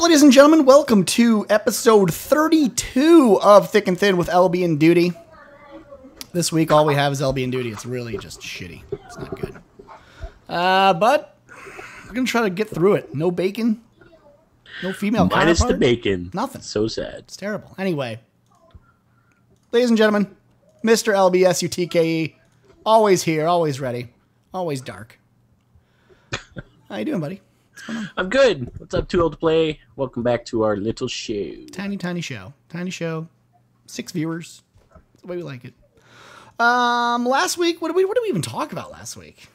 ladies and gentlemen, welcome to episode 32 of Thick and Thin with LB and Duty. This week, all we have is LB and Duty. It's really just shitty. It's not good. But we're going to try to get through it. No bacon. No female minus counterpart. the bacon. Nothing. So sad. It's terrible. Anyway, ladies and gentlemen, Mr. LBSUTKE, always here, always ready, always dark. How you doing, buddy? What's going on? I'm good. What's up, Too Old to Play? Welcome back to our little show. Tiny show. Tiny show. 6 viewers. That's the way we like it. Last week, what did we even talk about last week?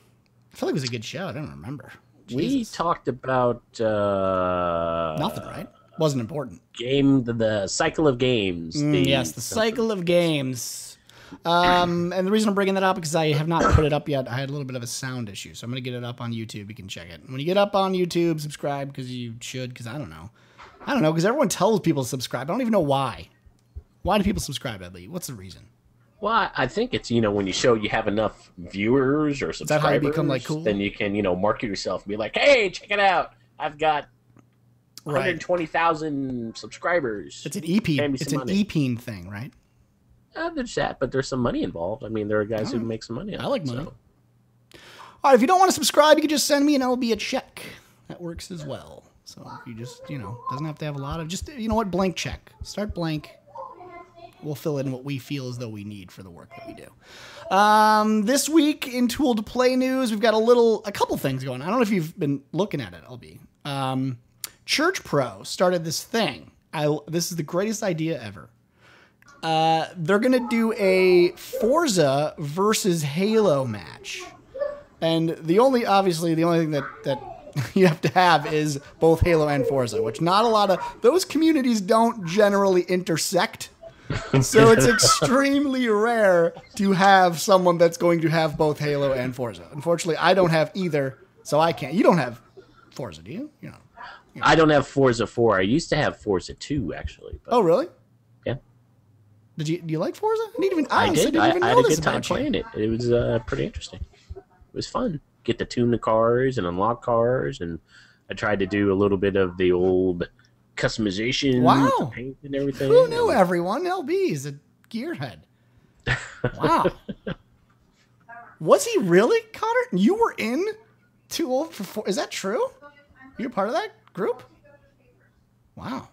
I feel like it was a good show. I don't remember. We talked about nothing, right? Wasn't important. The cycle of games. Yes, the cycle of games. And the reason I'm bringing that up is because I have not put it up yet. I had a little bit of a sound issue, so I'm going to get it up on YouTube. You can check it. When you get up on YouTube, subscribe, because you should, because I don't know, because everyone tells people to subscribe. I don't even know why. Why do people subscribe, Edley? What's the reason? Well, I think it's, when you show you have enough viewers or subscribers, is that how you become, like, cool? Then you can, market yourself and be like, hey, check it out. I've got 120,000 subscribers. It's an EP. It's an EP thing, right? There's that, but there's some money involved. I mean, there are guys who make some money on it. I like money. So. All right, if you don't want to subscribe, you can just send me an LB a check. That works as well. So if you just, doesn't have to have a lot of, just, blank check. Start blank. We'll fill in what we feel as though we need for the work that we do. This week in Tool to Play news, we've got a couple things going on. I don't know if you've been looking at it, LB. Church Pro started this thing. This is the greatest idea ever. They're going to do a Forza versus Halo match. And the only thing that you have to have is both Halo and Forza, which not a lot of those communities don't generally intersect. So it's extremely rare to have someone that's going to have both Halo and Forza. Unfortunately, I don't have either, so I can't. You don't have Forza, do you? I don't have Forza 4. I used to have Forza 2, actually. But... Oh, really? Yeah. Do you like Forza? I did. I had a good time playing it. It was pretty interesting. It was fun. Get to tune the cars and unlock cars, and I tried to do a little bit of the old customization, wow, paint and everything. Who knew everyone? LB is a gearhead. Wow. Was he really, Connor? You were in Too Old for 4? Is that true? You're part of that group? Wow.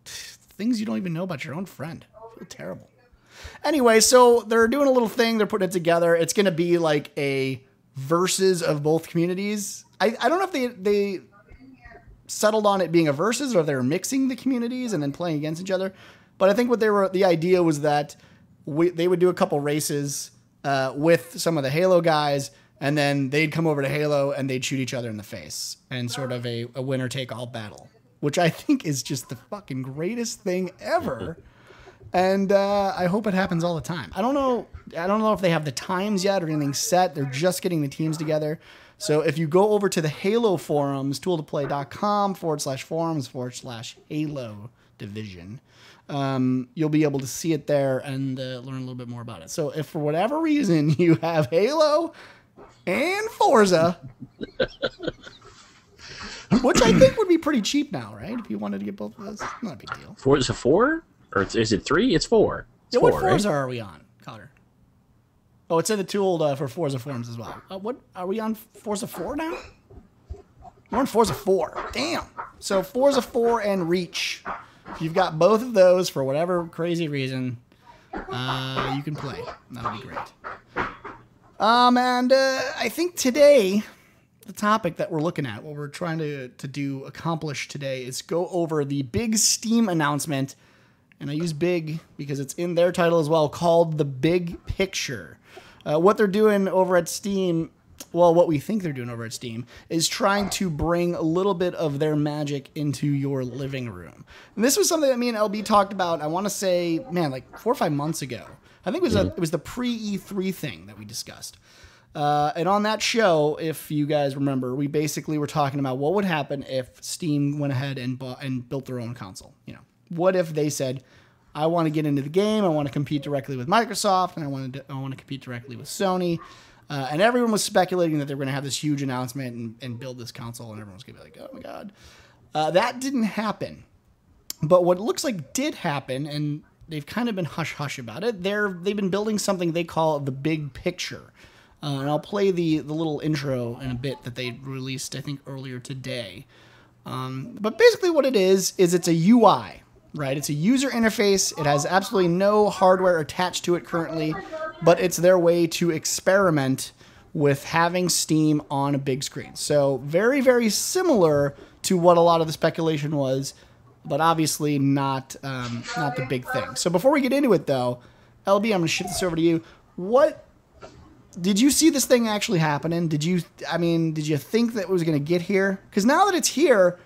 Things you don't even know about your own friend. I feel terrible. Anyway, so they're doing a little thing. They're putting it together. It's going to be like a versus of both communities. I don't know if they settled on it being a versus or if they were mixing the communities and then playing against each other. But I think the idea was that they would do a couple races with some of the Halo guys, and then they'd come over to Halo and they'd shoot each other in the face and sort of a winner-take-all battle, which I think is just the fucking greatest thing ever. And I hope it happens all the time. I don't know if they have the times yet or anything set. They're just getting the teams together. So if you go over to the Halo forums, tooltoplay.com/forums/Halo division, you'll be able to see it there and learn a little bit more about it. So if for whatever reason you have Halo and Forza, which I think would be pretty cheap now, right? If you wanted to get both of those, not a big deal. Forza 4? Or is it 3? It's 4. It's what 4, Forza right? are we on, Connor? Oh, it's in the Tool for Forza forums as well. What are we on? Forza 4 now? We're on Forza 4. Damn. So Forza 4 and Reach. If you've got both of those for whatever crazy reason, you can play. That'll be great. And I think today, the topic that we're looking at, what we're trying to accomplish today, is go over the big Steam announcement. And I use big because it's in their title as well, called The Big Picture. What they're doing over at Steam, well, what we think they're doing over at Steam, is trying to bring a little bit of their magic into your living room. And this was something that me and LB talked about, I want to say, like 4 or 5 months ago. I think it was the pre-E3 thing that we discussed. And on that show, if you guys remember, we basically were talking about what would happen if Steam went ahead and built their own console. What if they said, I want to get into the game, I want to compete directly with Microsoft, and I want to compete directly with Sony. And everyone was speculating that they were going to have this huge announcement and build this console, and everyone was going to be like, oh my God. That didn't happen. But what it looks like did happen, and they've kind of been hush-hush about it, they've been building something they call the big picture. And I'll play the little intro in a bit that they released, I think, earlier today. But basically what it is it's a UI, right? It's a user interface. It has absolutely no hardware attached to it currently, but it's their way to experiment with having Steam on a big screen. So very, very similar to what a lot of the speculation was, but obviously not the big thing. So before we get into it, though, LB, I'm going to shift this over to you. What did you see this thing actually happening? Did you think that it was going to get here? Because now that it's here,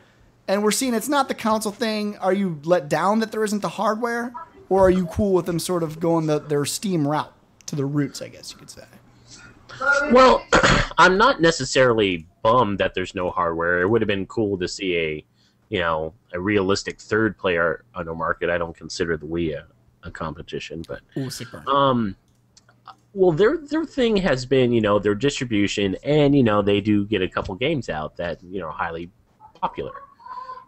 and we're seeing it's not the console thing, are you let down that there isn't the hardware, or are you cool with them sort of going their Steam route to the roots? I guess you could say. Well, I'm not necessarily bummed that there's no hardware. It would have been cool to see a realistic third player on the market. I don't consider the Wii a competition, but well, their thing has been their distribution, and they do get a couple games out that are highly popular.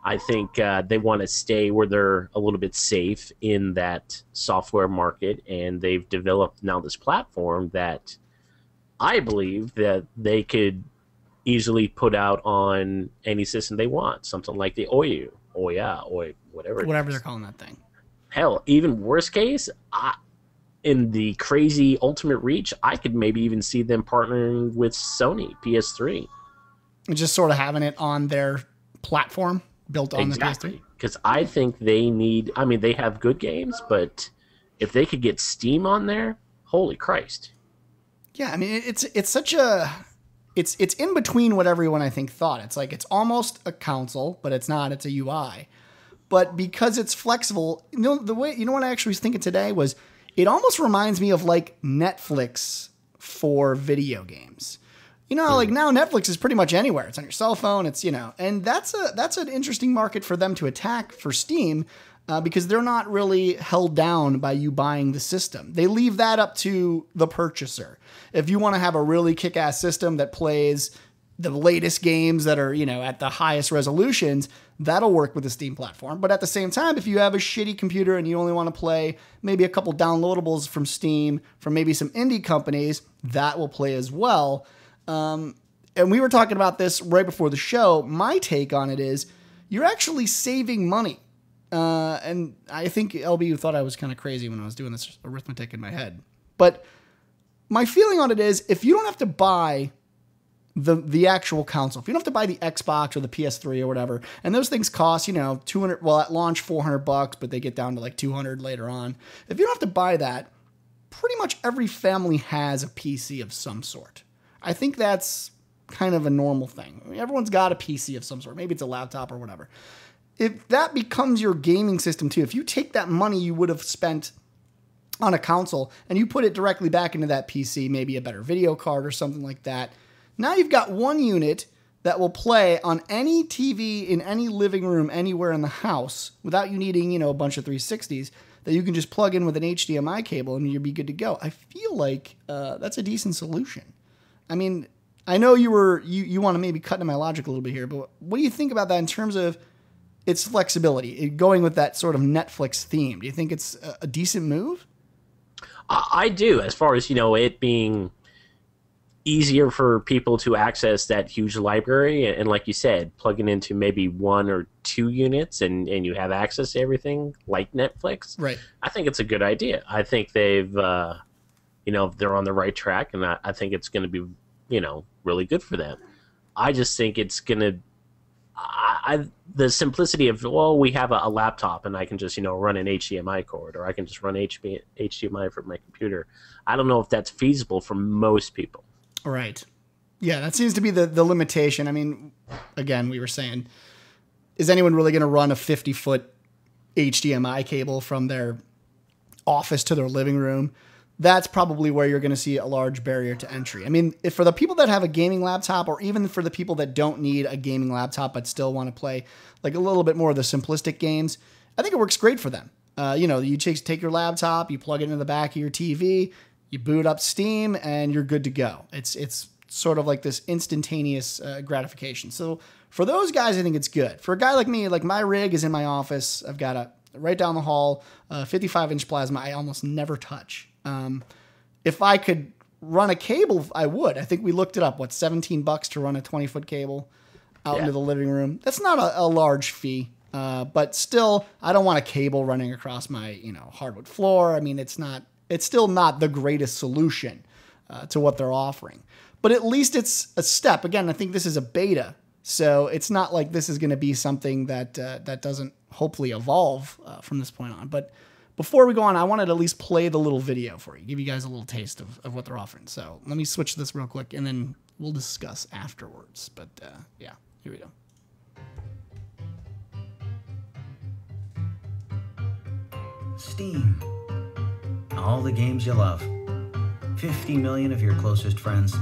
I think they want to stay where they're a little bit safe in that software market, and they've developed now this platform that I believe that they could easily put out on any system they want. Something like the Ouya, whatever they're calling that thing. Hell, even worst case, in the crazy ultimate reach, I could maybe even see them partnering with Sony PS3. And just sort of having it on their platform built on the PS3. Because I think they need, they have good games, but if they could get Steam on there, holy Christ. Yeah, it's such a it's in between what everyone I think thought. It's like it's almost a console, but it's not. It's a UI. But because it's flexible, what I actually was thinking today was it almost reminds me of like Netflix for video games. Like now Netflix is pretty much anywhere. It's on your cell phone. It's and that's an interesting market for them to attack for Steam. Because they're not really held down by you buying the system. They leave that up to the purchaser. If you want to have a really kick-ass system that plays the latest games that are, at the highest resolutions, that'll work with the Steam platform. But at the same time, if you have a shitty computer and you only want to play maybe a couple downloadables from Steam, from maybe some indie companies, that will play as well. And we were talking about this right before the show. My take on it is you're actually saving money. And I think LB thought I was kind of crazy when I was doing this arithmetic in my head. But my feeling on it is if you don't have to buy the actual console, if you don't have to buy the Xbox or the PS3 or whatever, and those things cost, $200, well, at launch $400, but they get down to like $200 later on. If you don't have to buy that, pretty much every family has a PC of some sort. I think that's kind of a normal thing. Everyone's got a PC of some sort. Maybe it's a laptop or whatever. If that becomes your gaming system too, if you take that money you would have spent on a console and you put it directly back into that PC, maybe a better video card or something like that, now you've got one unit that will play on any TV in any living room anywhere in the house without you needing, a bunch of 360s that you can just plug in with an HDMI cable and you'll be good to go. I feel like that's a decent solution. I know you want to maybe cut into my logic a little bit here, but what do you think about that in terms of its flexibility, going with that sort of Netflix theme? Do you think it's a decent move? I do, as far as, it being easier for people to access that huge library. And like you said, plugging into maybe 1 or 2 units and you have access to everything like Netflix. Right. I think it's a good idea. I think they've, they're on the right track, and I think it's going to be, really good for them. I just think it's going to, the simplicity of, we have a laptop and I can just, run an HDMI cord, or I can just run HDMI from my computer. I don't know if that's feasible for most people. Right. Yeah, that seems to be the limitation. Again, we were saying, is anyone really going to run a 50-foot HDMI cable from their office to their living room? That's probably where you're going to see a large barrier to entry. If for the people that have a gaming laptop, or even for the people that don't need a gaming laptop but still want to play like a little bit more of the simplistic games, I think it works great for them. You take your laptop, you plug it into the back of your TV, you boot up Steam, and you're good to go. It's sort of like this instantaneous gratification. So for those guys, I think it's good. For a guy like me, like my rig is in my office. I've got a right down the hall, 55-inch plasma. I almost never touch. If I could run a cable, I would. I think we looked it up. What, $17 to run a 20-foot cable out into the living room? That's not a large fee. But still, I don't want a cable running across my, hardwood floor. I mean, it's still not the greatest solution to what they're offering. But at least it's a step. Again, I think this is a beta, so it's not like this is going to be something that that doesn't hopefully evolve from this point on. But before we go on, I wanted to at least play the little video for you, give you guys a little taste of what they're offering. So let me switch this real quick, and then we'll discuss afterwards. But yeah, here we go. Steam. All the games you love. 50 million of your closest friends.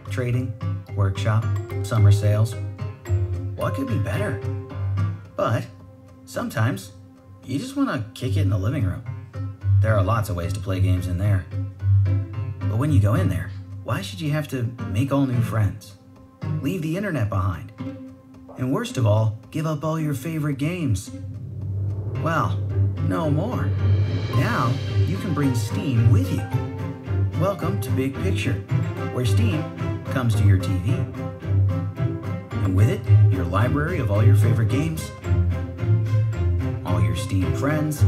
Trading, workshop, summer sales. What could be better? But sometimes you just want to kick it in the living room. There are lots of ways to play games in there. But when you go in there, why should you have to make all new friends? Leave the internet behind. And worst of all, give up all your favorite games. Well, no more. Now, you can bring Steam with you. Welcome to Big Picture, where Steam comes to your TV. And with it, your library of all your favorite games, all your Steam friends,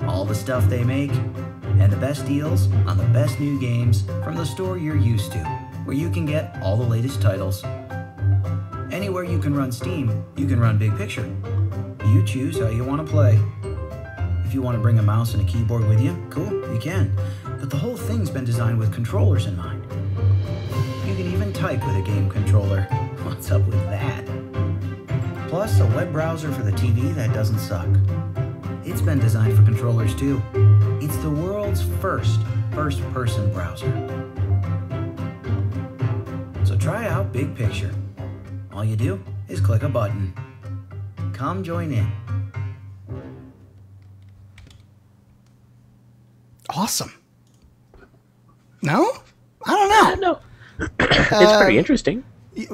all the stuff they make, and the best deals on the best new games from the store you're used to, where you can get all the latest titles. Anywhere you can run Steam, you can run Big Picture. You choose how you want to play. If you want to bring a mouse and a keyboard with you, cool, you can. But the whole thing's been designed with controllers in mind. You can even type with a game controller. What's up with that? Plus, a web browser for the TV that doesn't suck. It's been designed for controllers too. It's the world's first-person browser. So try out Big Picture. All you do is click a button. Come join in. Awesome. No? I don't know. No. It's pretty interesting.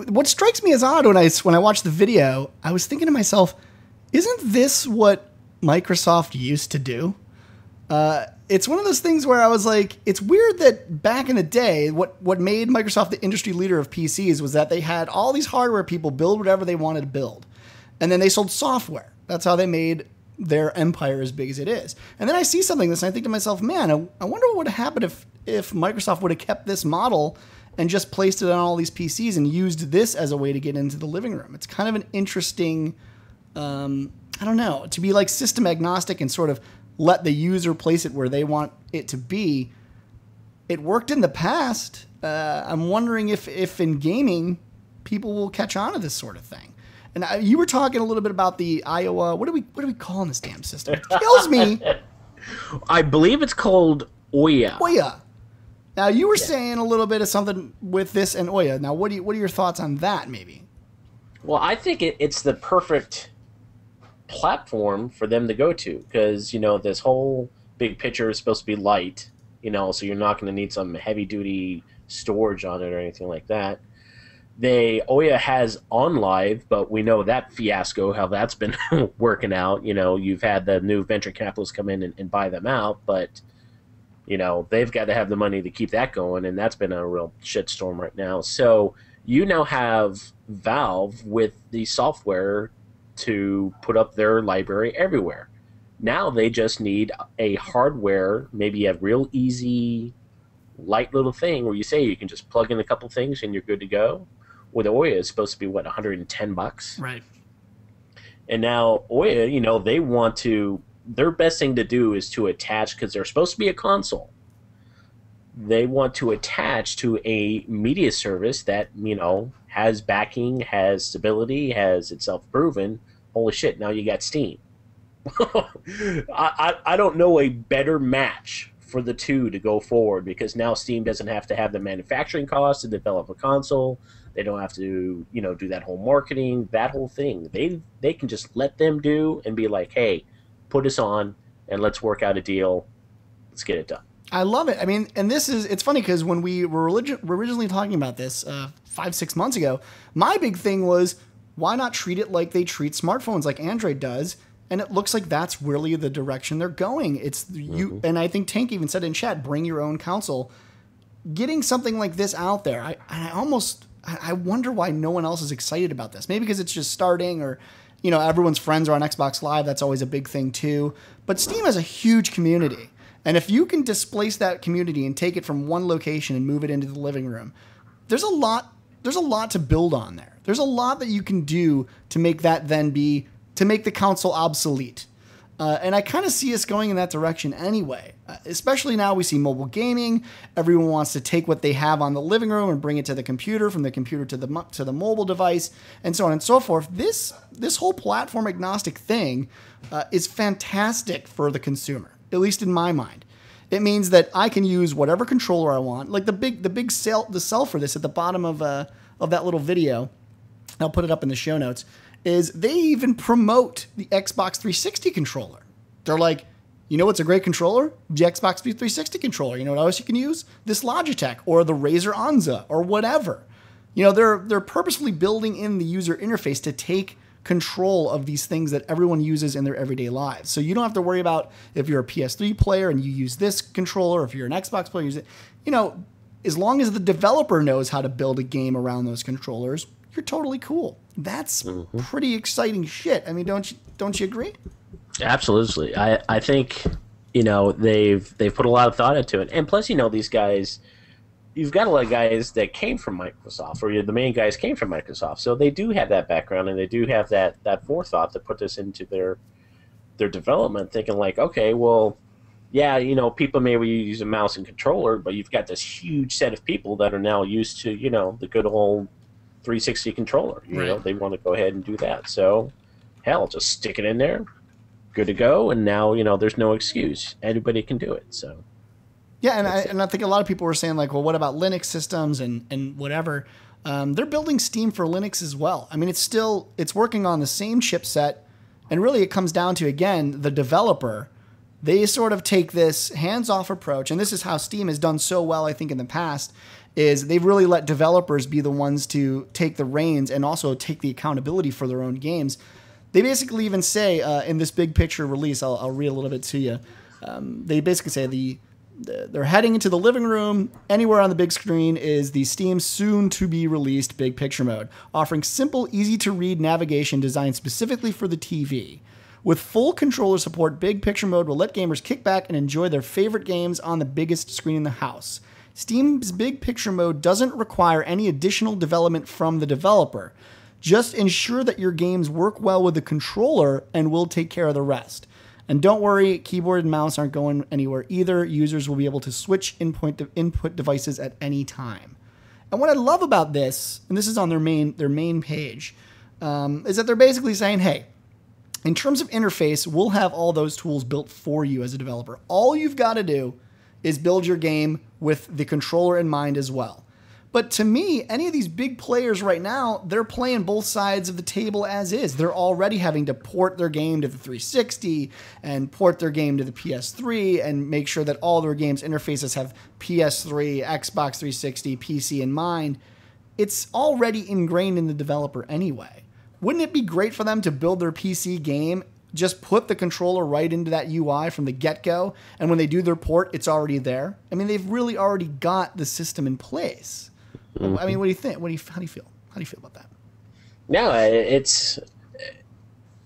What strikes me as odd when I watched the video, I was thinking to myself, isn't this what Microsoft used to do? It's one of those things where I was like, it's weird that back in the day, what made Microsoft the industry leader of PCs was that they had all these hardware people build whatever they wanted to build. And then they sold software. That's how they made their empire as big as it is. And then I see something like this and I think to myself, man, I wonder what would have happened if Microsoft would have kept this model and just placed it on all these PCs and used this as a way to get into the living room. It's kind of an interesting, I don't know, to be like system agnostic and sort of let the user place it where they want it to be. It worked in the past. I'm wondering if in gaming, people will catch on to this sort of thing. And you were talking a little bit about the Iowa. What are we calling this damn system? It kills me. I believe it's called Ouya. Ouya. Now you were saying a little bit of something with this and Ouya. Now what are your thoughts on that? Maybe. Well, I think it's the perfect platform for them to go to because this whole Big Picture is supposed to be light. So you're not going to need some heavy duty storage on it or anything like that. Ouya has OnLive, but we know that fiasco, how that's been working out. You've had the new venture capitalists come in and buy them out, but, they've got to have the money to keep that going, and that's been a real shitstorm right now. So you now have Valve with the software to put up their library everywhere. Now they just need a hardware, maybe a real easy, light little thing where you say you can just plug in a couple things and you're good to go. With Ouya, it's supposed to be, what, $110? Right. And now Ouya, they want to, their best thing to do is to attach, because they're supposed to be a console. They want to attach to a media service that, has backing, has stability, has itself proven. Holy shit, now you got Steam. I don't know a better match for the two to go forward, because now Steam doesn't have to have the manufacturing costs to develop a console. They don't have to, do that whole marketing, that whole thing. They can just let them do and be like, hey, put us on and let's work out a deal. Let's get it done. I love it. I mean, and it's funny because when we were originally talking about this 5-6 months ago, my big thing was, why not treat it like they treat smartphones, like Android does? And it looks like that's really the direction they're going. It's you, and I think Tank even said in chat, bring your own console. Getting something like this out there, I wonder why no one else is excited about this. Maybe because it's just starting, or everyone's friends are on Xbox Live. That's always a big thing too. But Steam has a huge community, and if you can displace that community and take it from one location and move it into the living room, there's a lot to build on there. There's a lot that you can do to make that to make the console obsolete. And I kind of see us going in that direction anyway. Especially now we see mobile gaming. Everyone wants to take what they have on the living room and bring it to the computer, from the computer to the mobile device, and so on and so forth. This whole platform agnostic thing is fantastic for the consumer, at least in my mind. It means that I can use whatever controller I want. Like the sell for this at the bottom of that little video, I'll put it up in the show notes, is they even promote the Xbox 360 controller. They're like, what's a great controller? The Xbox 360 controller. You know what else you can use? This Logitech or the Razer Onza or whatever. They're purposefully building in the user interface to take control of these things that everyone uses in their everyday lives. So you don't have to worry about if you're a PS3 player and you use this controller, or if you're an Xbox player, use it. As long as the developer knows how to build a game around those controllers, you're totally cool. That's pretty exciting shit. I mean, don't you agree? Absolutely. I think they've put a lot of thought into it, and plus these guys, you've got a lot of guys that came from Microsoft, or the main guys came from Microsoft, so they do have that background, and they do have that forethought to put this into their development, thinking like, okay, well, yeah, people maybe use a mouse and controller, but you've got this huge set of people that are now used to the good old 360 controller. They want to go ahead and do that. So, hell, just stick it in there, good to go, and now there's no excuse. Anybody can do it. So, yeah, and I think a lot of people were saying like, well, what about Linux systems and whatever? They're building Steam for Linux as well. I mean, it's working on the same chipset, and really it comes down to, again, the developer. They sort of take this hands-off approach, and this is how Steam has done so well, I think, in the past, is they've really let developers be the ones to take the reins and also take the accountability for their own games. They basically even say in this big picture release, I'll read a little bit to you. They basically say they're heading into the living room. Anywhere on the big screen is the Steam soon-to-be-released Big Picture Mode, offering simple, easy-to-read navigation designed specifically for the TV. With full controller support, Big Picture Mode will let gamers kick back and enjoy their favorite games on the biggest screen in the house. Steam's Big Picture Mode doesn't require any additional development from the developer. Just ensure that your games work well with the controller, and we'll take care of the rest. And don't worry, keyboard and mouse aren't going anywhere either. Users will be able to switch input devices at any time. And what I love about this, and this is on their main page, is that they're basically saying, hey, in terms of interface, we'll have all those tools built for you as a developer. All you've got to do is build your game with the controller in mind as well. But to me, any of these big players right now, they're playing both sides of the table as is. They're already having to port their game to the 360 and port their game to the PS3 and make sure that all their games interfaces have PS3, Xbox 360, PC in mind. It's already ingrained in the developer anyway. Wouldn't it be great for them to build their PC game, just put the controller right into that UI from the get-go, and when they do their port, it's already there? I mean, they've really already got the system in place. Mm-hmm. I mean, what do you think? How do you feel? How do you feel about that? No, it's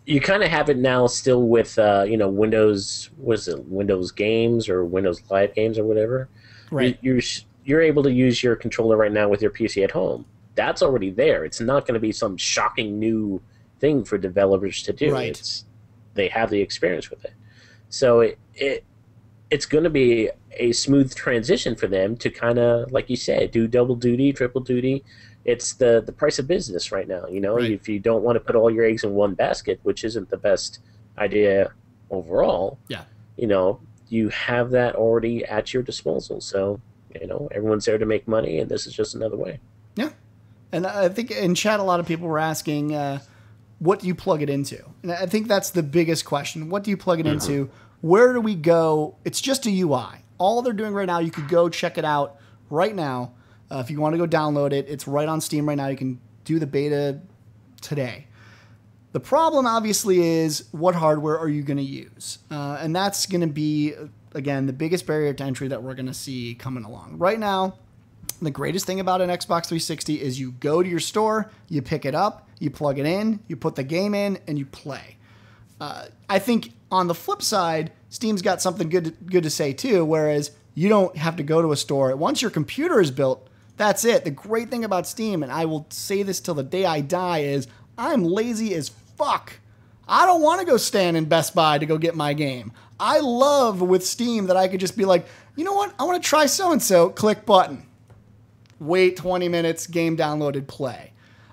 you kind of have it now still with Windows. Was it Windows Games or Windows Live Games or whatever? Right. You're able to use your controller right now with your PC at home. That's already there. It's not going to be some shocking new thing for developers to do. Right. They have the experience with it, so it's going to be a smooth transition for them to kind of, like you said, do double duty, triple duty. It's the price of business right now. Right. If you don't want to put all your eggs in one basket, which isn't the best idea overall. Yeah. You have that already at your disposal. So everyone's there to make money, and this is just another way. Yeah. And I think in chat, a lot of people were asking, what do you plug it into? And I think that's the biggest question. What do you plug it into? Where do we go? It's just a UI. all they're doing right now, you could go check it out right now. If you want to go download it, it's right on Steam right now. You can do the beta today. The problem, obviously, is what hardware are you going to use? And that's going to be, again, the biggest barrier to entry that we're going to see coming along. Right now, the greatest thing about an Xbox 360 is you go to your store, you pick it up, you plug it in, you put the game in, and you play. I think on the flip side, Steam's got something good to say, too, whereas you don't have to go to a store. Once your computer is built, that's it. The great thing about Steam, and I will say this till the day I die, is I'm lazy as fuck. I don't want to go stand in Best Buy to go get my game. I love with Steam that I could just be like, you know what? I want to try so-and-so, click button. Wait 20 minutes, game downloaded, play.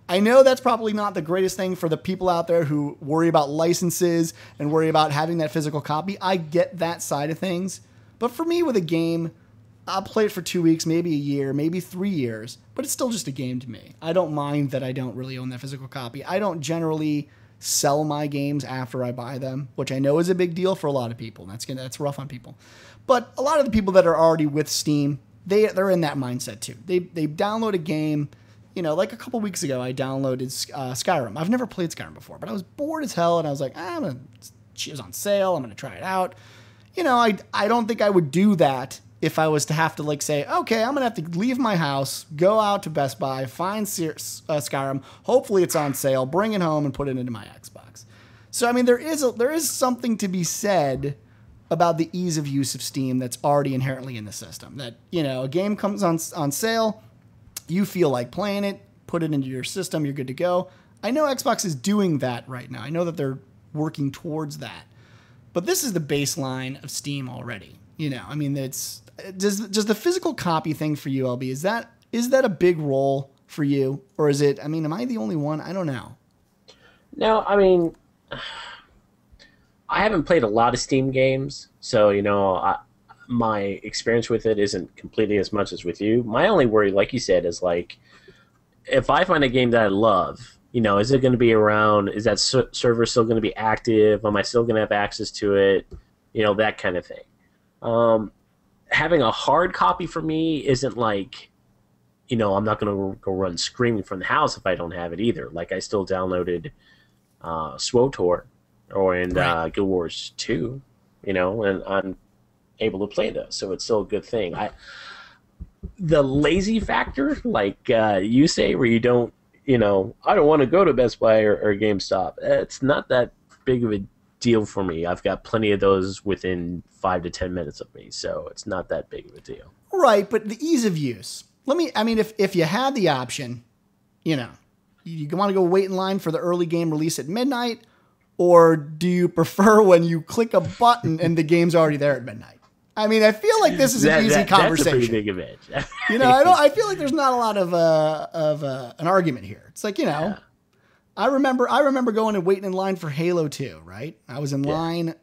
I know that's probably not the greatest thing for the people out there who worry about licenses and worry about having that physical copy. I get that side of things. But for me with a game, I'll play it for 2 weeks, maybe a year, maybe 3 years, but it's still just a game to me. I don't mind that I don't really own that physical copy. I don't generally sell my games after I buy them, which I know is a big deal for a lot of people. That's rough on people. But a lot of the people that are already with Steam, they're in that mindset too. They download a game, like a couple weeks ago, I downloaded Skyrim. I've never played Skyrim before, but I was bored as hell, and I was like, it was on sale, I'm going to try it out. I don't think I would do that if I was to have to say, okay, I'm going to have to leave my house, go out to Best Buy, find Skyrim, hopefully it's on sale, bring it home and put it into my Xbox. So, I mean, there is something to be said about the ease of use of Steam that's already inherently in the system. That, a game comes on sale, you feel like playing it, put it into your system, you're good to go. I know Xbox is doing that right now. I know that they're working towards that. But this is the baseline of Steam already. I mean, does the physical copy thing for you, LB, is that a big role for you? Or is it, am I the only one? I don't know. No, I haven't played a lot of Steam games, so, my experience with it isn't completely as much as with you. My only worry, like you said, is if I find a game that I love, is it going to be around? Is that server still going to be active? Am I still going to have access to it? That kind of thing. Having a hard copy for me isn't I'm not going to go run screaming from the house if I don't have it either. I still downloaded SWTOR and Guild Wars 2, and I'm able to play those, so it's still a good thing. The lazy factor, you say, where you don't, I don't want to go to Best Buy or GameStop. It's not that big of a deal for me. I've got plenty of those within 5 to 10 minutes of me, so it's not that big of a deal. Right, but the ease of use. If you had the option, you want to go wait in line for the early game release at midnight, or do you prefer when you click a button and the game's already there at midnight? I feel like this is an easy conversation. That's a pretty big event. I feel like there's not a lot of an argument here. It's yeah. I remember going and waiting in line for Halo 2, right? I was in line,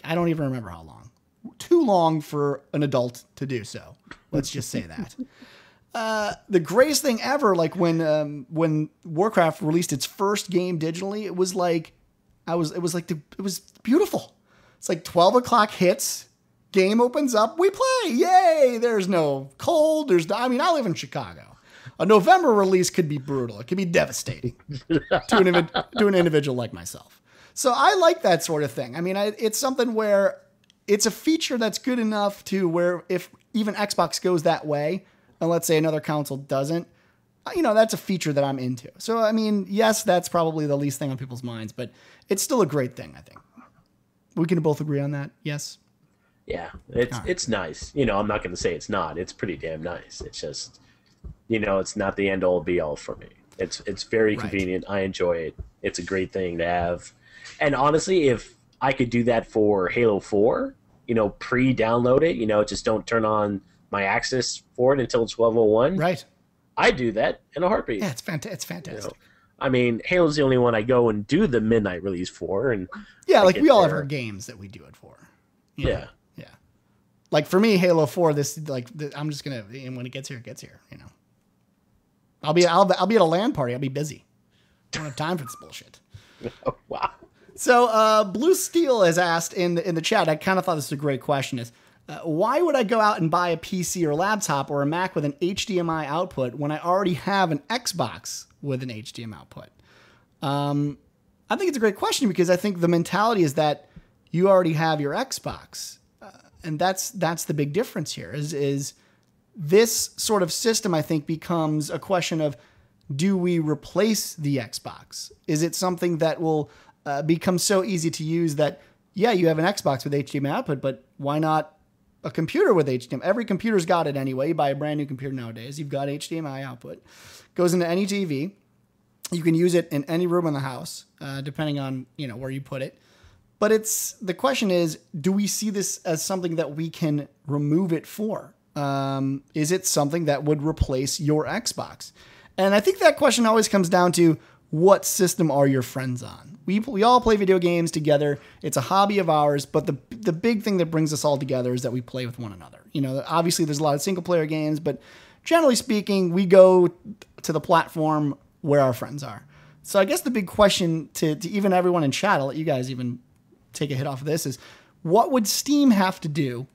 I don't even remember how long. Too long for an adult to do so. Let's just say that. The greatest thing ever, when Warcraft released its first game digitally, it was it was beautiful. It's 12 o'clock hits, game opens up, we play, yay! There's no cold, I live in Chicago. A November release could be brutal. It could be devastating to an individual like myself. So I like that sort of thing. It's something where it's a feature that's good enough to where if even Xbox goes that way, and let's say another console doesn't, that's a feature that I'm into. So, yes, that's probably the least thing on people's minds, but it's still a great thing, I think. We can both agree on that, yes? Yeah, it's nice. I'm not going to say it's not. It's pretty damn nice. It's just... it's not the end-all be-all for me. It's very convenient. I enjoy it. It's a great thing to have. And honestly, if I could do that for Halo 4, pre-download it, just don't turn on my access for it until 12:01. Right. I do that in a heartbeat. Yeah, it's fantastic. Halo's the only one I go and do the midnight release for. And yeah, we all have our games that we do it for. Yeah. Yeah. For me, Halo 4, I'm just going to, when it gets here, it gets here, I'll be at a LAN party. I'll be busy. Don't have time for this bullshit. Oh, wow. So Blue Steel has asked in the chat. I kind of thought this was a great question. Is Why would I go out and buy a PC or laptop or a Mac with an HDMI output when I already have an Xbox with an HDMI output? I think it's a great question because I think the mentality is that you already have your Xbox. And that's the big difference here is this sort of system, I think, becomes a question of, do we replace the Xbox? Is it something that will become so easy to use that, yeah, you have an Xbox with HDMI output, but why not a computer with HDMI? Every computer's got it anyway. You buy a brand new computer nowadays, you've got HDMI output. Goes into any TV. You can use it in any room in the house, depending on where you put it. But the question is, do we see this as something that we can remove it for? Is it something that would replace your Xbox? And I think that question always comes down to, what system are your friends on? We all play video games together. It's a hobby of ours, but the big thing that brings us all together is that we play with one another. Obviously there's a lot of single player games, but generally speaking, we go to the platform where our friends are. So I guess the big question to even everyone in chat, I'll let you guys even take a hit off of this, is what would Steam have to do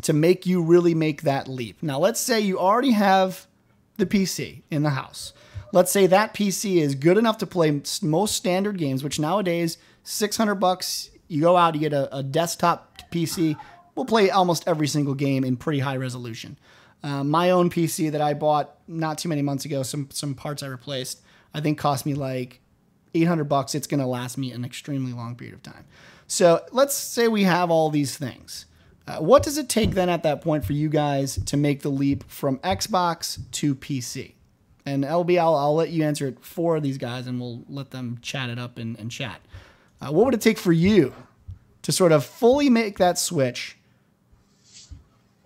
to make you really make that leap? Now, let's say you already have the PC in the house. Let's say that PC is good enough to play most standard games, which nowadays, $600, you go out, you get a desktop PC, we'll play almost every single game in pretty high resolution. My own PC that I bought not too many months ago, some parts I replaced, I think cost me like $800. It's going to last me an extremely long period of time. So let's say we have all these things. What does it take then at that point for you guys to make the leap from Xbox to PC? And LB, I'll let you answer it for these guys, and we'll let them chat it up and chat. What would it take for you to sort of fully make that switch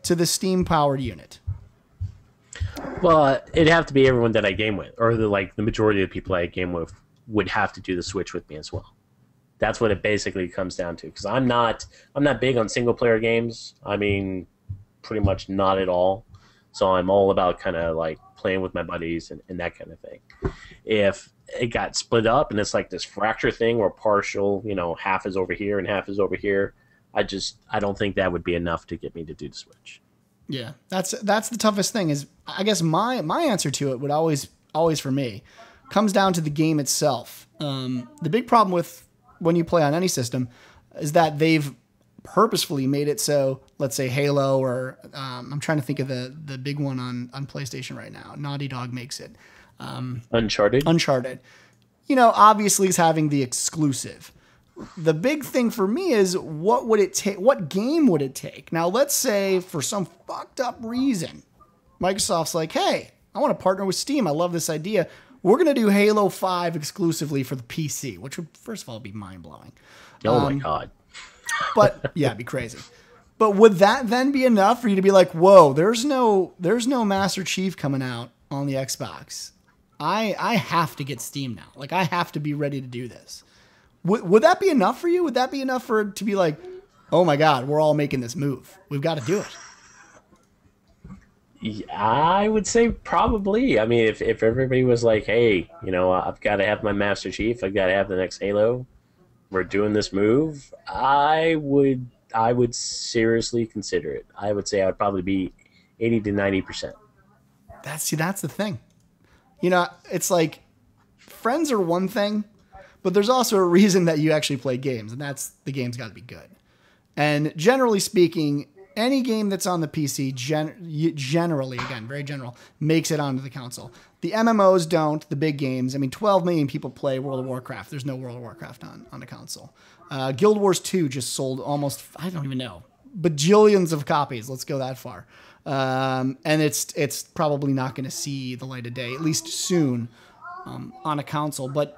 to the Steam-powered unit? Well, it'd have to be everyone that I game with, or the majority of the people I game with would have to do the switch with me as well. That's what it basically comes down to. Because I'm not big on single player games. I mean, pretty much not at all. So I'm all about kind of like playing with my buddies and that kind of thing. If it got split up and it's like this fracture thing where partial, half is over here and half is over here, I don't think that would be enough to get me to do the switch. Yeah, that's the toughest thing. Is I guess my answer to it would always for me comes down to the game itself. The big problem with when you play on any system is that they've purposefully made it so, let's say Halo, or I'm trying to think of the big one on PlayStation right now. Naughty Dog makes it. Uncharted. Obviously is having the exclusive. The big thing for me is, what would it take? What game would it take? Now, let's say for some fucked up reason, Microsoft's like, hey, I want to partner with Steam. I love this idea. We're going to do Halo 5 exclusively for the PC, which would, first of all, be mind-blowing. Oh, my God. But, yeah, it'd be crazy. But would that then be enough for you to be like, whoa, there's no Master Chief coming out on the Xbox. I have to get Steam now. Like, I have to be ready to do this. Would that be enough for you? Would that be enough for it to be like, oh my God, we're all making this move. We've got to do it. Yeah, I would say probably. I mean, if everybody was like, hey, I've got to have my Master Chief, I've got to have the next Halo, we're doing this move, I would seriously consider it. I would say I would probably be 80 to 90%. That's the thing. It's like friends are one thing, but there's also a reason that you actually play games, and that's the game's got to be good. And generally speaking, any game that's on the PC, generally, again, very general, makes it onto the console. The MMOs don't, the big games. I mean, 12 million people play World of Warcraft. There's no World of Warcraft on a console. Guild Wars 2 just sold almost, I don't even know, bajillions of copies. Let's go that far. And it's probably not going to see the light of day, at least soon, on a console. But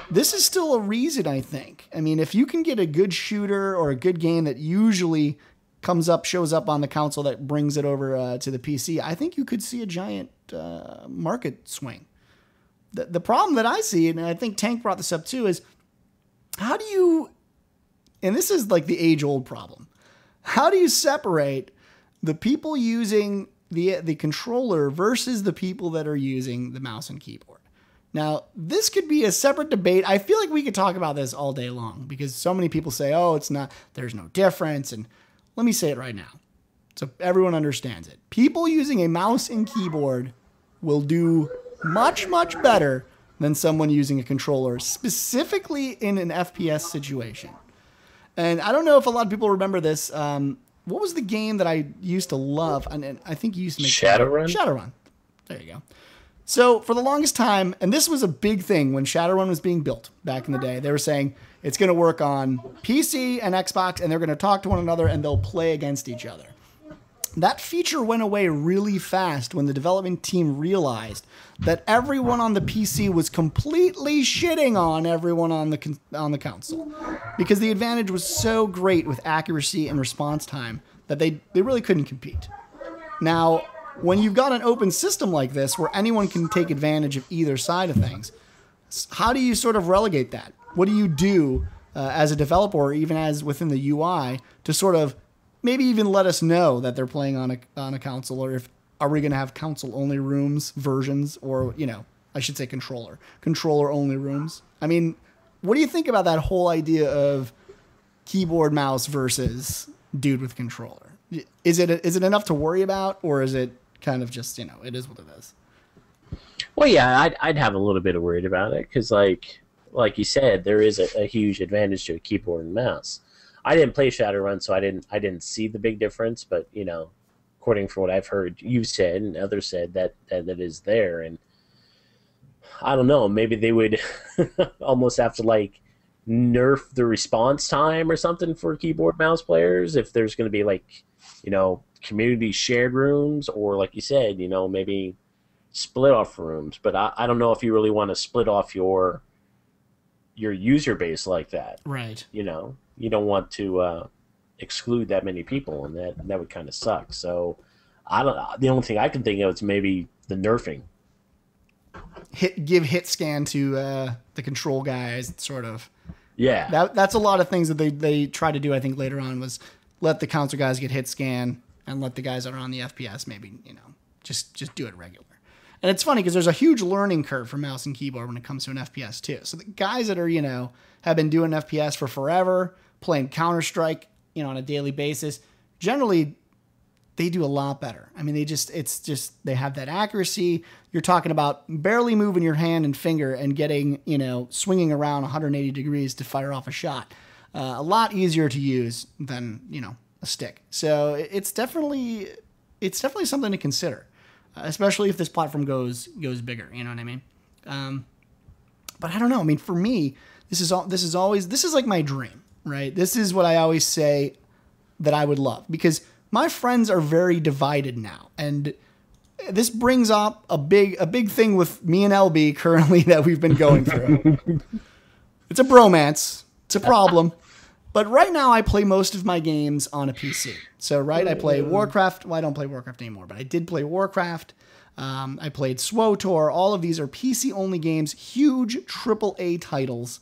this is still a reason, I think. I mean, if you can get a good shooter or a good game that usually shows up on the console that brings it over to the PC, I think you could see a giant market swing. The problem that I see, and I think Tank brought this up too, is how do you, and this is like the age-old problem, how do you separate the people using the controller versus the people that are using the mouse and keyboard? Now, this could be a separate debate. I feel like we could talk about this all day long because so many people say, oh, it's not, there's no difference. And let me say it right now so everyone understands it. People using a mouse and keyboard will do much, much better than someone using a controller, specifically in an FPS situation. And I don't know if a lot of people remember this. What was the game that I used to love? And I think you used to make Shadowrun? Shadowrun. There you go. So for the longest time, and this was a big thing when Shadowrun was being built back in the day, they were saying it's going to work on PC and Xbox, and they're going to talk to one another, and they'll play against each other. That feature went away really fast when the development team realized that everyone on the PC was completely shitting on everyone on the console, because the advantage was so great with accuracy and response time that they really couldn't compete. Now, when you've got an open system like this where anyone can take advantage of either side of things, how do you sort of relegate that? What do you do as a developer, or even as within the UI, to sort of maybe even let us know that they're playing on a console, or if are we going to have console only rooms versions, or, you know, I should say controller only rooms. I mean, what do you think about that whole idea of keyboard mouse versus dude with controller? Is it enough to worry about, or is it kind of just, you know, it is what it is? Well, yeah, I'd have a little bit of worried about it, because like you said, there is a huge advantage to a keyboard and mouse. I didn't play Shadowrun, so I didn't see the big difference. But, you know, according to what I've heard you said and others said, that is there. And I don't know, maybe they would almost have to like nerf the response time or something for keyboard mouse players if there's going to be, like, you know, community shared rooms, or like you said, you know, maybe split off rooms. But I don't know if you really want to split off your user base like that. Right. You know, you don't want to exclude that many people, and that would kind of suck. So the only thing I can think of is maybe the nerfing. Give hit scan to the control guys, sort of. Yeah. That's a lot of things that they try to do, I think, later on, was let the console guys get hit scan and let the guys that are on the FPS maybe, you know, just do it regular. And it's funny because there's a huge learning curve for mouse and keyboard when it comes to an FPS too. So the guys that are, you know, have been doing FPS for forever, playing Counter-Strike, you know, on a daily basis, generally they do a lot better. I mean, they have that accuracy. You're talking about barely moving your hand and finger and getting, you know, swinging around 180 degrees to fire off a shot. A lot easier to use than, you know, a stick. So it's definitely something to consider, especially if this platform goes bigger. You know what I mean? But I don't know. I mean, for me, this is like my dream, right? This is what I always say that I would love, because my friends are very divided now, and this brings up a big thing with me and LB currently that we've been going through. It's a bromance. It's a problem. But right now I play most of my games on a PC. So, right, I play Warcraft. Well, I don't play Warcraft anymore, but I did play Warcraft. I played SWTOR. All of these are PC-only games, huge AAA titles.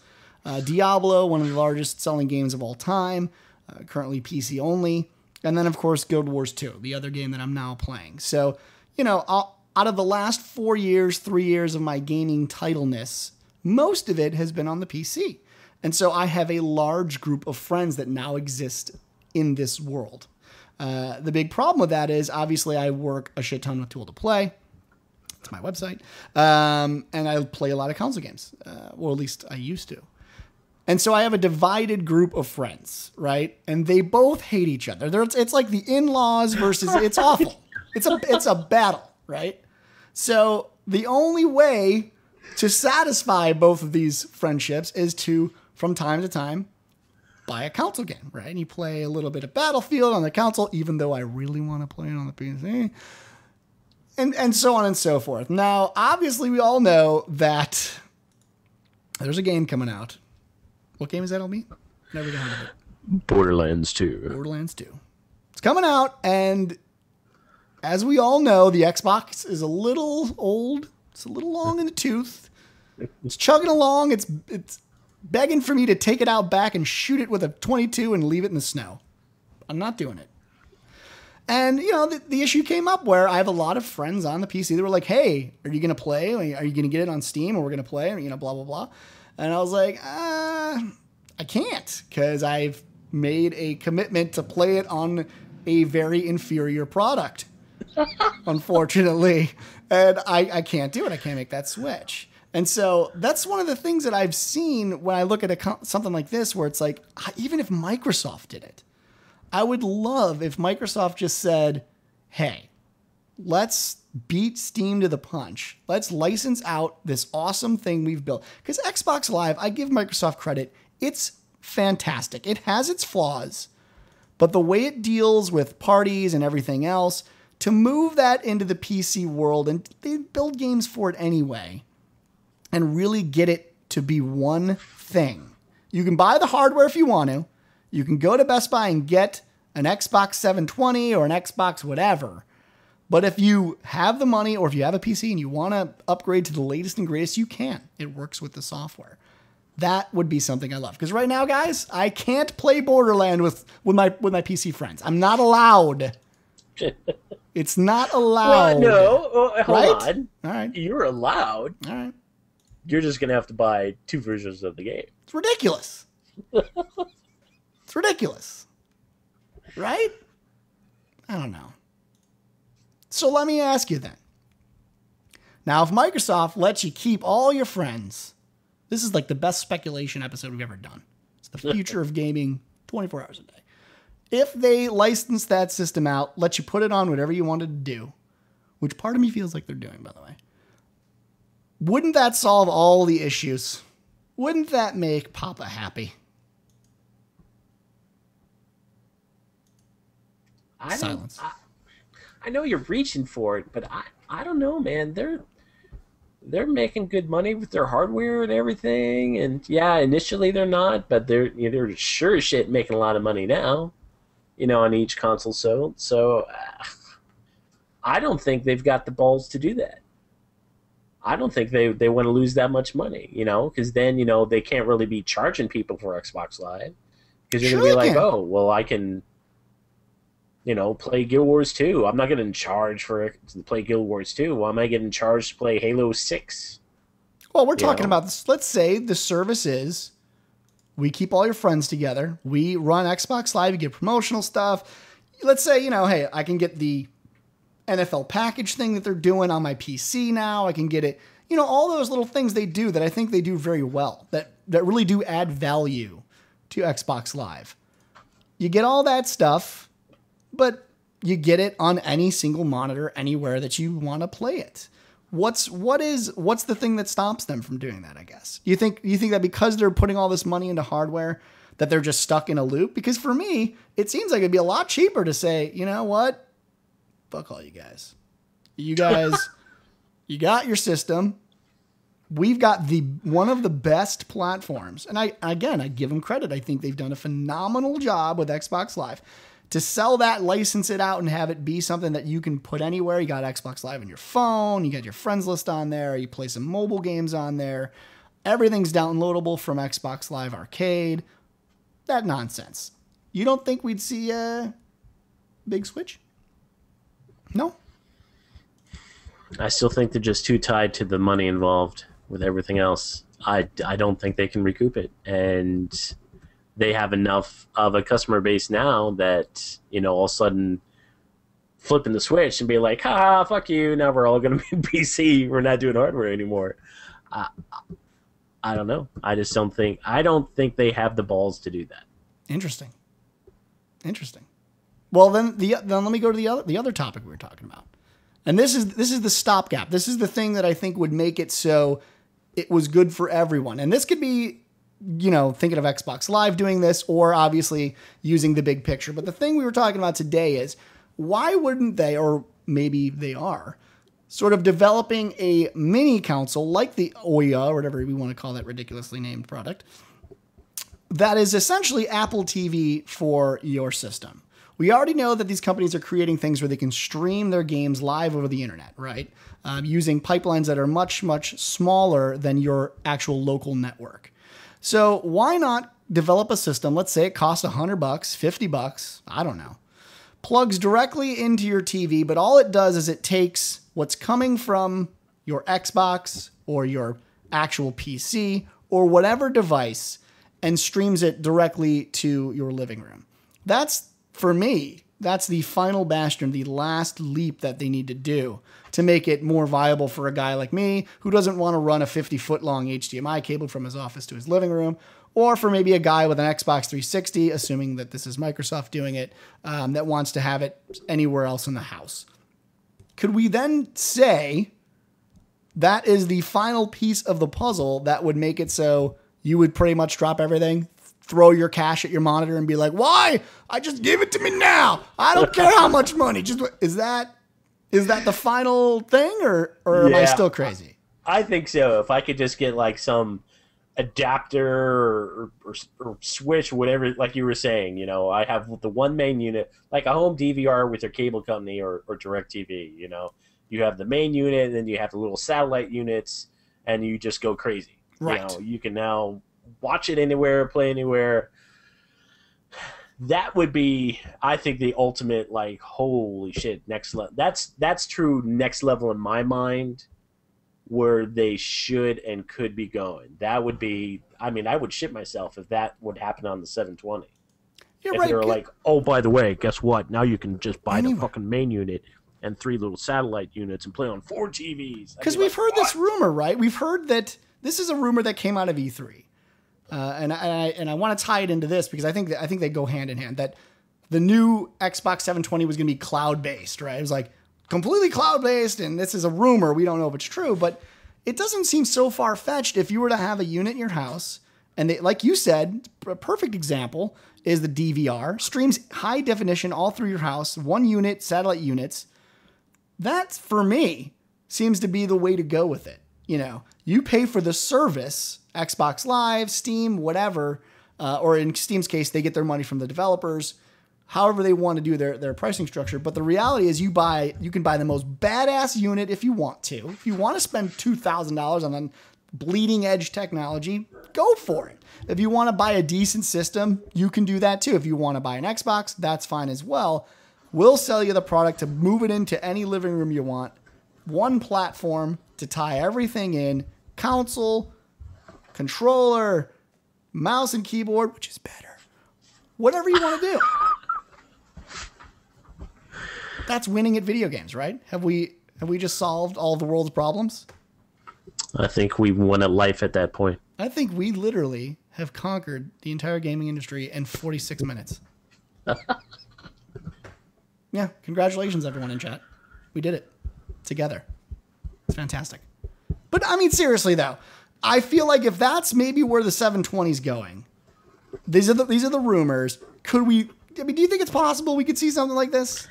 Diablo, one of the largest selling games of all time, currently PC only. And then, of course, Guild Wars 2, the other game that I'm now playing. So, you know, out of the last 3 years of my gaming titleness, most of it has been on the PC. And so I have a large group of friends that now exist in this world. The big problem with that is, obviously, I work a shit ton with Tool to Play. It's my website. And I play a lot of console games, or at least I used to. And so I have a divided group of friends, right? And they both hate each other. It's like the in-laws versus, it's awful. It's a battle, right? So the only way to satisfy both of these friendships is to, from time to time, buy a console game, right? And you play a little bit of Battlefield on the console, even though I really want to play it on the PC. And so on and so forth. Now, obviously, we all know that there's a game coming out. What game is that, LB? Never heard of it. Borderlands 2. Borderlands 2. It's coming out, and as we all know, the Xbox is a little old. It's a little long in the tooth. It's chugging along. It's begging for me to take it out back and shoot it with a .22 and leave it in the snow. I'm not doing it. And, you know, the issue came up where I have a lot of friends on the PC that were like, hey, are you going to play? Are you going to get it on Steam, or we're going to play? You know, blah, blah, blah. And I was like, I can't, because I've made a commitment to play it on a very inferior product, unfortunately. And I can't do it. I can't make that switch. And so that's one of the things that I've seen when I look at something like this, where it's like, even if Microsoft did it, I would love if Microsoft just said, hey, let's beat Steam to the punch. Let's license out this awesome thing we've built. Because Xbox Live, I give Microsoft credit. It's fantastic. It has its flaws, but the way it deals with parties and everything else, to move that into the PC world, and they build games for it anyway, and really get it to be one thing. You can buy the hardware if you want to. You can go to Best Buy and get an Xbox 720 or an Xbox whatever. But if you have the money, or if you have a PC and you want to upgrade to the latest and greatest, you can. It works with the software. That would be something I love. Because right now, guys, I can't play Borderlands with my PC friends. I'm not allowed. It's not allowed. Well, no, hold on. All right. You're allowed. All right. You're just going to have to buy 2 versions of the game. It's ridiculous. It's ridiculous. Right? I don't know. So let me ask you then. Now, if Microsoft lets you keep all your friends, this is like the best speculation episode we've ever done. It's the future of gaming 24 hours a day. If they license that system out, let you put it on whatever you wanted to do, which part of me feels like they're doing, by the way, wouldn't that solve all the issues? Wouldn't that make Papa happy? Silence. I know you're reaching for it, but I don't know, man. They're making good money with their hardware and everything, and yeah, initially they're not, but they're sure as shit making a lot of money now, on each console sold. So I don't think they've got the balls to do that. I don't think they want to lose that much money, because then they can't really be charging people for Xbox Live, because you're going to be like, oh, well, I can play Guild Wars 2. I'm not getting charged to play Guild Wars 2. Why am I getting charged to play Halo 6? Well, we're talking about this. Let's say the service is, we keep all your friends together. We run Xbox Live. You get promotional stuff. Let's say, hey, I can get the NFL package thing that they're doing on my PC now. I can get it, all those little things they do that I think they do very well, that really do add value to Xbox Live. You get all that stuff, but you get it on any single monitor anywhere that you want to play it. What's the thing that stops them from doing that, I guess? You think that because they're putting all this money into hardware that they're just stuck in a loop? Because for me, it seems like it'd be a lot cheaper to say, you know what? Fuck all you guys. You guys, you got your system. We've got one of the best platforms. And I give them credit. I think they've done a phenomenal job with Xbox Live. To sell that, license it out, and have it be something that you can put anywhere. You got Xbox Live on your phone. You got your friends list on there. You play some mobile games on there. Everything's downloadable from Xbox Live Arcade. That nonsense. You don't think we'd see a big switch? No? I still think they're just too tied to the money involved with everything else. I don't think they can recoup it. And they have enough of a customer base now that, all of a sudden flipping the switch and be like, ha, fuck you, now we're all going to be PC. We're not doing hardware anymore. I don't know. I don't think they have the balls to do that. Interesting. Well, then let me go to the other topic we were talking about. And this is the stopgap. This is the thing that I think would make it so it was good for everyone. And this could be, thinking of Xbox Live doing this, or obviously using the big picture. But the thing we were talking about today is, why wouldn't they, or maybe they are, sort of developing a mini console like the Ouya, or whatever we want to call that ridiculously named product, that is essentially Apple TV for your system. We already know that these companies are creating things where they can stream their games live over the internet, right? Using pipelines that are much, much smaller than your actual local network. So why not develop a system? Let's say it costs $100, $50, I don't know. Plugs directly into your TV, but all it does is it takes what's coming from your Xbox or your actual PC or whatever device, and streams it directly to your living room. That's, for me, that's the final bastion, the last leap that they need to do to make it more viable for a guy like me who doesn't want to run a 50-foot long HDMI cable from his office to his living room, or for maybe a guy with an Xbox 360, assuming that this is Microsoft doing it, that wants to have it anywhere else in the house. Could we then say that is the final piece of the puzzle that would make it so you would pretty much drop everything, throw your cash at your monitor and be like, why? I just give it to me now. I don't care how much money. Just is that the final thing, or am I still crazy? I think so. If I could just get like some adapter or switch, whatever, like you were saying, I have the one main unit, like a home DVR with your cable company or DirecTV, you have the main unit and then you have the little satellite units and you just go crazy. Right. You can now watch it anywhere, play anywhere. That would be, I think, the ultimate, like, holy shit, next level. That's true next level in my mind, where they should and could be going. That would be, I would shit myself if that would happen on the 720. You're if right. they were like, oh, by the way, guess what? Now you can just buy anyway. the fucking main unit and 3 little satellite units and play on 4 TVs. Because we've heard this rumor, right? We've heard that this is a rumor that came out of E3. And I want to tie it into this because I think they go hand in hand, that the new Xbox 720 was going to be cloud-based, right? It was like completely cloud-based, and this is a rumor. We don't know if it's true, but it doesn't seem so far-fetched if you were to have a unit in your house, and they, like you said, a perfect example is the DVR, streams high definition all through your house, one unit, satellite units. That, for me, seems to be the way to go with it. You pay for the service, Xbox Live, Steam, whatever, or in Steam's case, they get their money from the developers, however they want to do their pricing structure. But the reality is you can buy the most badass unit if you want to. If you want to spend $2,000 on bleeding edge technology, go for it. If you want to buy a decent system, you can do that too. If you want to buy an Xbox, that's fine as well. We'll sell you the product to move it into any living room you want. One platform to tie everything in, console, controller, mouse and keyboard, which is better. Whatever you want to do. That's winning at video games, right? Have we just solved all the world's problems? I think we won at life at that point. I think we literally have conquered the entire gaming industry in 46 minutes. Yeah, congratulations everyone in chat. We did it together. It's fantastic. But seriously though, I feel like if that's maybe where the 720 is going, these are the rumors. Could we? Do you think it's possible we could see something like this?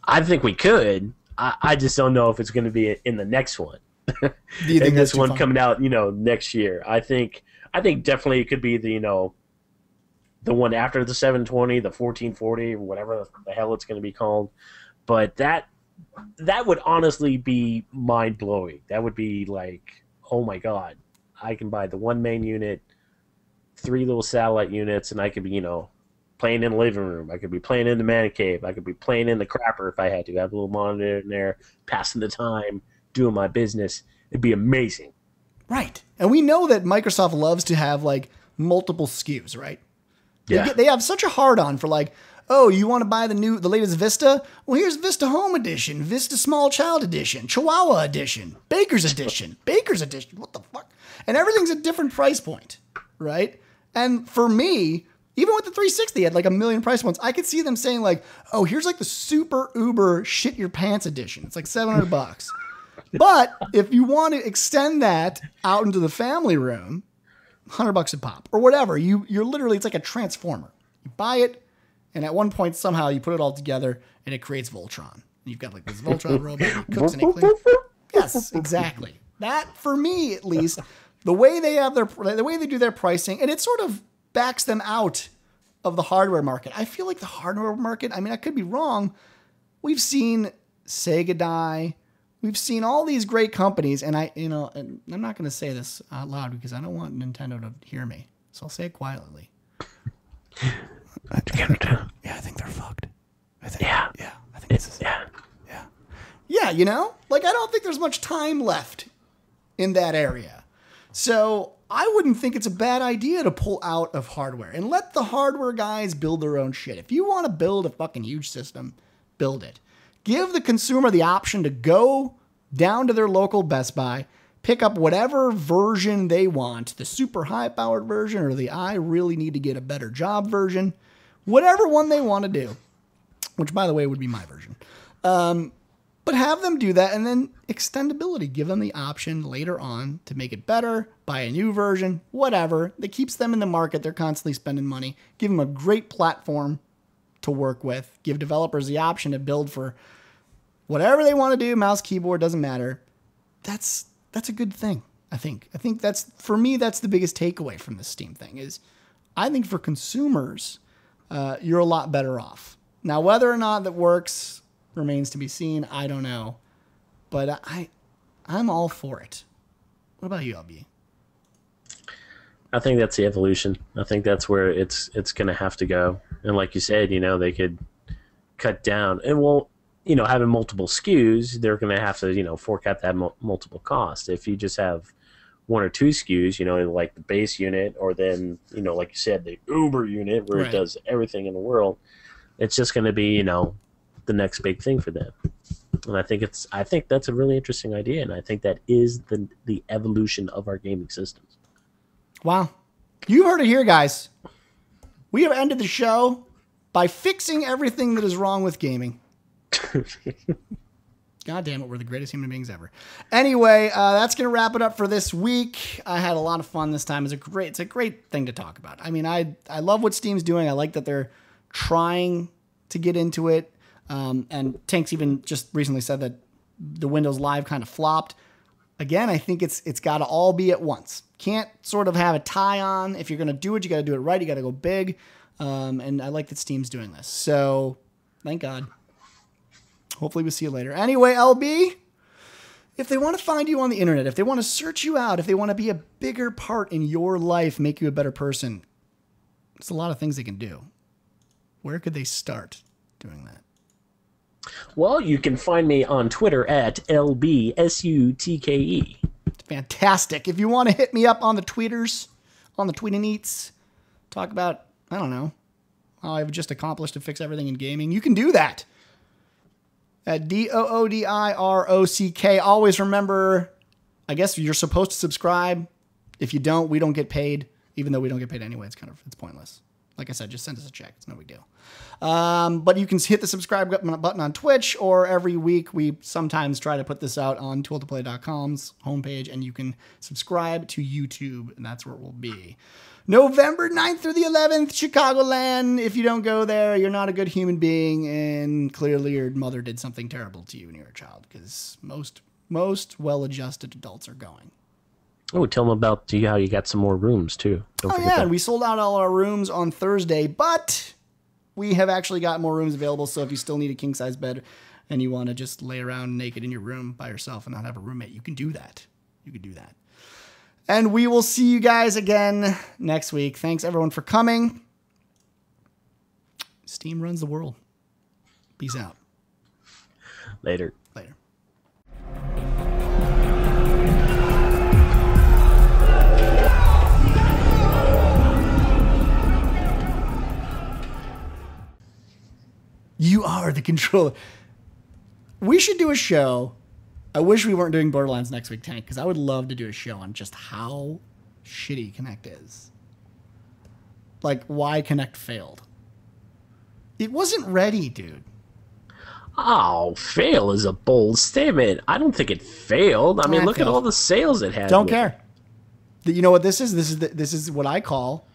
I think we could. I just don't know if it's going to be in the next one. Do you think this one coming out, next year? I think definitely it could be the the one after the 720, the 1440, or whatever the hell it's going to be called. But that would honestly be mind blowing. That would be like, oh my god, I can buy the one main unit, 3 little satellite units, and I could be playing in the living room. I could be playing in the man cave. I could be playing in the crapper if I had to. Have a little monitor in there, passing the time, doing my business. It'd be amazing. Right. And we know that Microsoft loves to have like multiple SKUs, right? Yeah. They have such a hard-on for like, oh, you want to buy the latest Vista? Well, here's Vista Home Edition, Vista Small Child Edition, Chihuahua Edition, Baker's Edition, Baker's Edition. What the fuck? And everything's a different price point, right? And for me, even with the 360, had like a million price points. I could see them saying like, oh, here's like the super uber shit your pants edition. It's like $700. But if you want to extend that out into the family room, $100 a pop or whatever, you're literally, it's like a transformer. You buy it, and at one point somehow you put it all together and it creates Voltron. And you've got like this Voltron robot that cooks and it cleans. Yes, exactly. That, for me at least, the way they do their pricing, and it sort of backs them out of the hardware market. I feel like the hardware market, I could be wrong. We've seen Sega die. We've seen all these great companies, and and I'm not going to say this out loud because I don't want Nintendo to hear me. So I'll say it quietly. I think they're fucked. I think this is Yeah, like I don't think there's much time left in that area. So I wouldn't think it's a bad idea to pull out of hardware and let the hardware guys build their own shit. If you want to build a fucking huge system, build it. Give the consumer the option to go down to their local Best Buy, pick up whatever version they want, the super high-powered version or the I really need to get a better job version, whatever one they want to do, which, by the way, would be my version. But have them do that and then extendability. Give them the option later on to make it better, buy a new version, whatever. That keeps them in the market. They're constantly spending money. Give them a great platform to work with. Give developers the option to build for whatever they want to do. Mouse, keyboard, doesn't matter. That's a good thing, I think. I think that's, for me, that's the biggest takeaway from this Steam thing is I think for consumers, you're a lot better off. Now, whether or not that works remains to be seen. I don't know. But I'm all for it. What about you, LB? I think that's the evolution. I think that's where it's going to have to go. And like you said, they could cut down. And having multiple SKUs, they're going to have to, fork out that multiple cost. If you just have one or two SKUs, like the base unit, or then, like you said, the Uber unit where it does everything in the world, it's just going to be, the next big thing for them. And I think that's a really interesting idea, and I think that is the evolution of our gaming systems. Wow. You heard it here, guys. We have ended the show by fixing everything that is wrong with gaming. God damn it, we're the greatest human beings ever. Anyway, that's going to wrap it up for this week. I had a lot of fun this time. It's a great thing to talk about. I mean, I love what Steam's doing. I like that they're trying to get into it. And Tank's even just recently said that the Windows Live kind of flopped. Again, I think it's got to all be at once. Can't sort of have a tie on. If you're going to do it, you got to do it right. You got to go big. And I like that Steam's doing this. So thank God. Hopefully we'll see you later. Anyway, LB, if they want to find you on the internet, if they want to search you out, if they want to be a bigger part in your life, make you a better person, there's a lot of things they can do. Where could they start doing that? Well, you can find me on Twitter at LBSUTKE. Fantastic. If you want to hit me up on the tweeters, on the tweet-and-eats, talk about, I don't know, how I've just accomplished to fix everything in gaming, you can do that. At DOODIROCK. Always remember, I guess you're supposed to subscribe. If you don't, we don't get paid. Even though we don't get paid anyway, it's pointless. Like I said, just send us a check. It's no big deal. But you can hit the subscribe button on Twitch, or every week we sometimes try to put this out on tooltoplay.com's homepage, and you can subscribe to YouTube, and that's where it will be. November 9th through the 11th, Chicagoland. If you don't go there, you're not a good human being, and clearly your mother did something terrible to you when you were a child, because most well-adjusted adults are going. Oh, tell them about how you got some more rooms, too. Don't forget that. We sold out all our rooms on Thursday, but we have actually got more rooms available, so if you still need a king-size bed and you want to just lay around naked in your room by yourself and not have a roommate, you can do that. You can do that. And we will see you guys again next week. Thanks, everyone, for coming. Steam runs the world. Peace out. Later. Later. You are the controller. We should do a show. I wish we weren't doing Borderlands next week, Tank, because I would love to do a show on just how shitty Kinect is. Like, why Kinect failed. It wasn't ready, dude. Oh, fail is a bold statement. I don't think it failed. I mean, look at all the sales it had. Don't care. You know what this is? This is what I call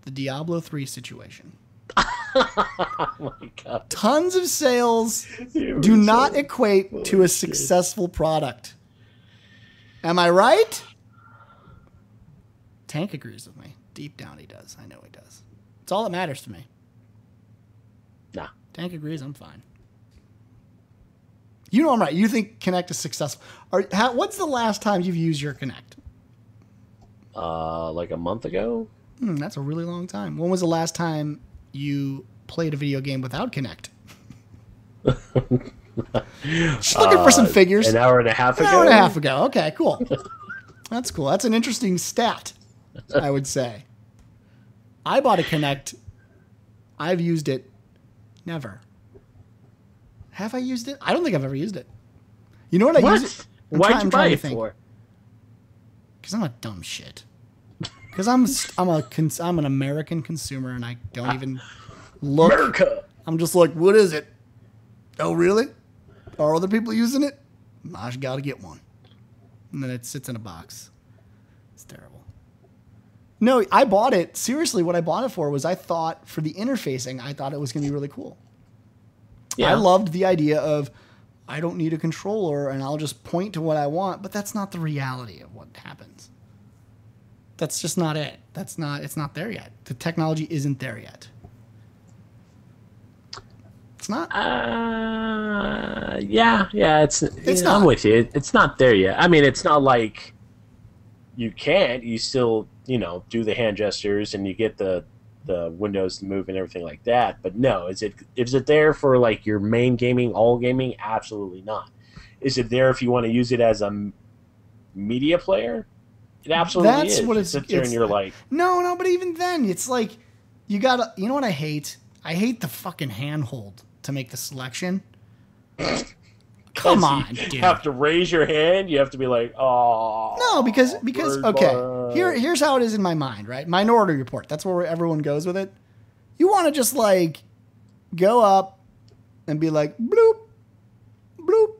the Diablo 3 situation. Oh my God. Tons of sales do not equate to a successful product. Am I right? Tank agrees with me. Deep down he does. I know he does. It's all that matters to me. Nah. Tank agrees, I'm fine. You know I'm right. You think Kinect is successful. What's the last time you've used your Kinect? Like a month ago? That's a really long time. When was the last time you played a video game without Kinect? Just looking for some figures. An hour and a half ago? An hour and a half ago. Okay, cool. That's cool. That's an interesting stat, I would say. I bought a Kinect. I've used it. Never. Have I used it? I don't think I've ever used it. You know what I use it? Why'd you buy it for? Because I'm a dumb shit. Because I'm an American consumer and I don't even look. America. I'm just like, what is it? Oh, really? Are other people using it? I just got to get one. And then it sits in a box. It's terrible. No, I bought it. Seriously, what I bought it for was I thought for the interfacing, I thought it was going to be really cool. Yeah. I loved the idea of I don't need a controller and I'll just point to what I want, but that's not the reality of what happens. That's just not it. It's not there yet. The technology isn't there yet. It's not. Yeah. It's not. I'm with you. It's not there yet. I mean, it's not like you can't. You still, do the hand gestures and you get the windows to move and everything like that. But no, is it there for like your main gaming, all gaming? Absolutely not. Is it there if you want to use it as a media player? It absolutely is. What it's there and you're like, no, but even then, it's like you gotta. You know what I hate? I hate the fucking handhold to make the selection. Come on, dude. You have to raise your hand. You have to be like, oh. No, because okay. Here's how it is in my mind, right? Minority Report. That's where everyone goes with it. You want to just like go up and be like bloop, bloop,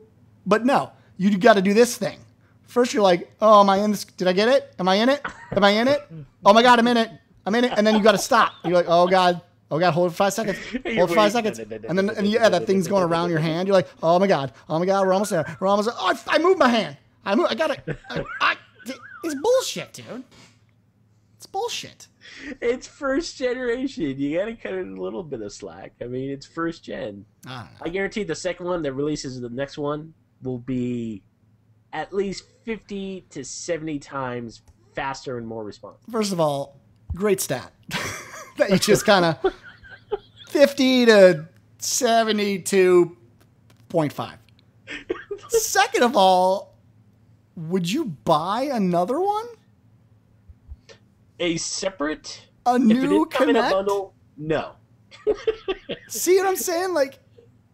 but no, you got to do this thing. First, you're like, oh, am I in this? Did I get it? Am I in it? Am I in it? Oh my God, I'm in it. I'm in it. And then you got to stop. You're like, oh God, hold it 5 seconds. Hold 5 seconds. And then that thing's going around your hand. You're like, oh my God, we're almost there. We're almost there. Oh, I moved my hand. I got it. It's bullshit, dude. It's bullshit. It's first generation. You got to cut it a little bit of slack. I mean, it's first gen. I guarantee the second one that releases the next one will be at least 50 to 70 times faster and more responsive. First of all, great stat. That you just kind of 50 to 72.5. Second of all, would you buy another one? A separate? A new Kinect? In a bundle? No. See what I'm saying? Like,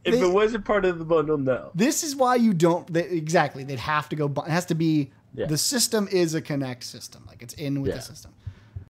if it wasn't part of the bundle, no. This is why you don't. Exactly. They'd have to go. It has to be. Yeah. The system is a Kinect system. Like it's in with the system.